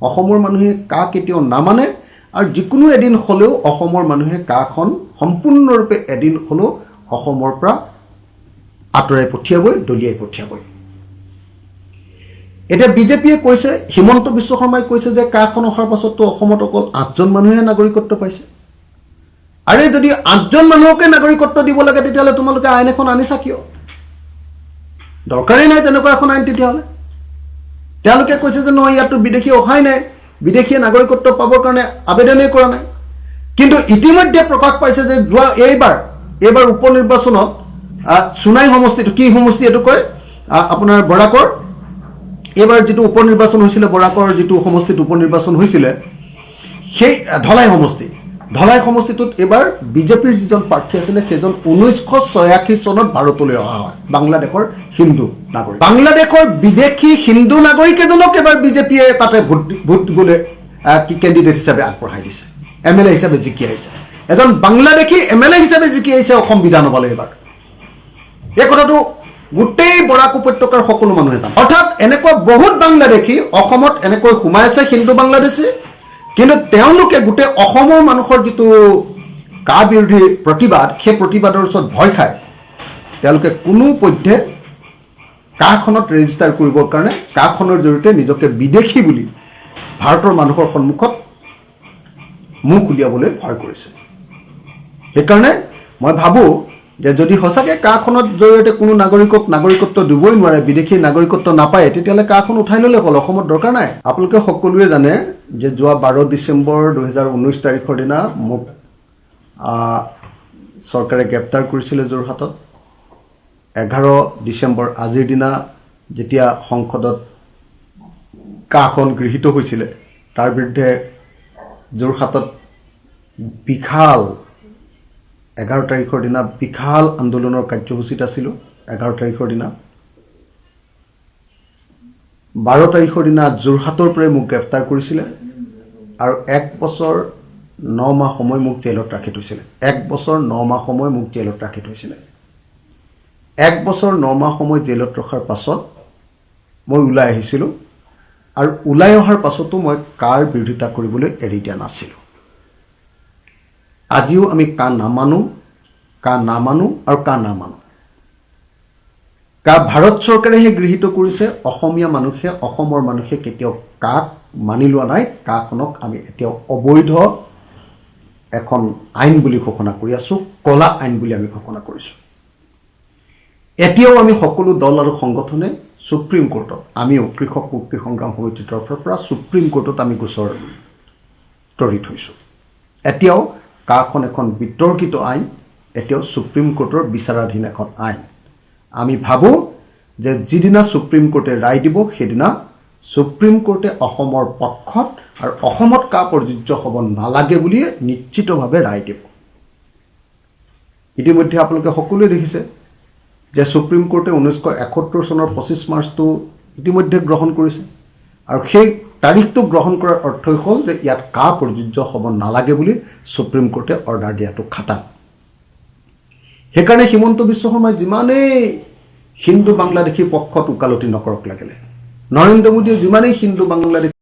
অসমৰ মানুহে কা কেতিয়াও নামানে আৰু যিকোনো এদিন হ'লেও অসমৰ মানুহে কাখন সম্পূৰ্ণৰূপে এদিন হ'লেও অসমৰ পৰা আঁতৰাই পঠিয়াবই দলিয়াই পঠিয়াবই এটা বিজেপিয়ে কৈছে হিমন্ত বিশ্ব শৰ্মাই কৈছে যে কাখন অহাৰ পাছততো অসমত অকল 8জন মানুহে নাগৰিকত্ব পাইছে আৰে যদি 8জন মানুহকে নাগৰিকত্ব দিব লাগে তেতিয়াহ'লে তোমালোকে আইন এখন আনিছা কিয় দৰকাৰেই নাই তেনেকুৱা এখন আইন তেতিয়াহ'লে তেওঁলোকে কৈছে যে নহয় ইয়াতো বিদেশী অহাই নাই বিদেশী নাগৰিকত্ব পাবৰ কাৰণে আবেদনেই কৰা নাই কিন্তু ইতিমধ্যে প্ৰকাশ পাইছে যে যোৱা এইবাৰ উপনিৰ্বাচনত সুনাই সমষ্টিটো কি সমষ্টি এটো কয় আপোনাৰ বৰাকৰ এইবাৰ যেটো উপনিৰ্বাচন হৈছিল বৰাকৰ যেটো সমষ্টিত উপনিৰ্বাচন হৈছিল সেই ধলাই সমষ্টিটোত এবাৰ বিজেপিৰ যিজন প্ৰাৰ্থী আছিল সেইজন 1986 চনত ভাৰতলৈ অহা হয় বাংলাদেশৰ হিন্দু নাগৰিক বাংলাদেশৰ বিদেশী হিন্দু নাগৰিক এজনক এবাৰ বিজেপিয়ে তাতে ভোট দিবলৈ কি কেণ্ডিডেট হিচাপে আগবঢ়াই দিছে এমএলএ হিচাপে জিকি আহিছে এজন বাংলাদেশী এমএলএ হিচাপে জিকি আহিছে অসম বিধানসভালৈ এবাৰ এই কথাটো গোটেই বৰাক উপত্যকাৰ সকলো মানুহে জানে অৰ্থাৎ এনেকুৱা বহুত বাংলাদেশী অসমত এনেকৈ সোমাই আছে হিন্দু বাংলাদেশী কিন্তু তেওঁলোকে গোটেই অসমৰ মানুহৰ যেটো কা বিৰোধী প্ৰতিবাদ সেই প্ৰতিবাদৰ ওচৰত ভয় খায় তেওঁলোকে কোনো পধ্যে কাখনত ৰেজিষ্টাৰ কৰিবৰ কাৰণে কাখনৰ জৰিয়তে নিজকে বিদেশী বুলি ভাৰতৰ মানুহৰ সন্মুখত মুখ উলিয়াবলৈ ভয় কৰিছে সেইকাৰণে মই ভাবো যে যদি হসাকে কাখনত জৰিয়তে কোনো নাগৰিকক নাগৰিকত্ব দিবই নোৱাৰে বিদেশী নাগৰিকত্ব নাপায় তেতিয়ালে কাখন উঠাই ললে হ'ল অসমত দৰকাৰ নাই আপোনালোকে সকলোৱে জানে যে যোৱা 12 ডিসেম্বৰ 2019 তাৰিখৰ দিনা মোক চৰকাৰে গ্ৰেপ্তাৰ কৰিছিল যোৰহাটত 11 ডিসেম্বৰ আজিৰ দিনা যেতিয়া সংসদত কাখন গৃহীত হৈছিল তাৰ বিৰুদ্ধে যোৰহাটত বিখাল 11 তাৰিখৰ দিনা বিখাল আন্দোলনৰ কাৰ্যসূচীত আছিল 11 তাৰিখৰ দিনা 12 তাৰিখৰ দিনা যোৰহাটৰ পৰা মোক গ্ৰেপ্তাৰ কৰিছিল আৰু 1 বছৰ 9 মাহ সময় মোক জেলত ৰাখি থৈছিল 1 বছৰ 9 মাহ সময় মোক জেলত ৰাখি থৈছিল 1 বছৰ 9 মাহ সময় জেলত ৰখাৰ পাছত মই ওলাই আহিছিল আৰু ওলাই অহাৰ পাছতো মই কাৰ বিৰোধিতা কৰিবলৈ এৰি দিয়া নাছিল আজিও আমি কা নামানো আৰু কা নামানো কা ভাৰত চৰকাৰে হে গৃহীত কৰিছে অসমীয়া মানুহে অসমৰ মানুহে কেতিয়াও কাক মানি লোৱা নাই কাখনক আমি এতিয়াও অবৈধ এখন আইন বুলি ঘোষণা কৰি আছো কলা আইন বুলি আমি ঘোষণা কৰিছো এতিয়াও আমি সকলো দল আৰু সংগঠনে সুপ্ৰিম কোৰ্টত আমিও কৃষক মুক্তি সংগ্ৰাম সমিতিৰ তৰফৰ পৰা সুপ্ৰিম কোৰ্টত আমি গোচৰ তৰি থৈছো এতিয়াও কাখন এখন বিতৰ্কিত আইন এতিয়াও সুপ্ৰিম কোৰ্টৰ বিচাৰাধীন এখন আইন আমি ভাবো যে যিদিনা সুপ্ৰিম কোৰ্টে ৰায় দিব সেইদিনা সুপ্ৰিম কোৰ্টে অসমৰ পক্ষত আৰু অসমত কা প্ৰযোজ্য হ'ব নালাগে বুলি নিশ্চিতভাৱে ৰায় দিব ইতিমধ্যে আপোনালোকে সকলোৱে দেখিছে যে সুপ্ৰিম কোৰ্টে 1971 চনৰ 25 মাৰ্চটো ইতিমধ্যে গ্ৰহণ কৰিছে আৰু সেই তাৰিখটো গ্ৰহণ কৰাৰ অৰ্থই হ'ল যে ইয়াত কা প্ৰযোজ্য হ'ব নালাগে বুলি সুপ্ৰিম কোৰ্টে অৰ্ডাৰ দিয়াটো খাটা সেইকাৰণে হিমন্ত বিশ্ব শৰ্মাই যিমানেই হিন্দু বাংলাদেশী পক্ষত উকালতি নকৰক লাগিলে নৰেন্দ্ৰ মোদীয়ে যিমানেই হিন্দু বাংলাদেশী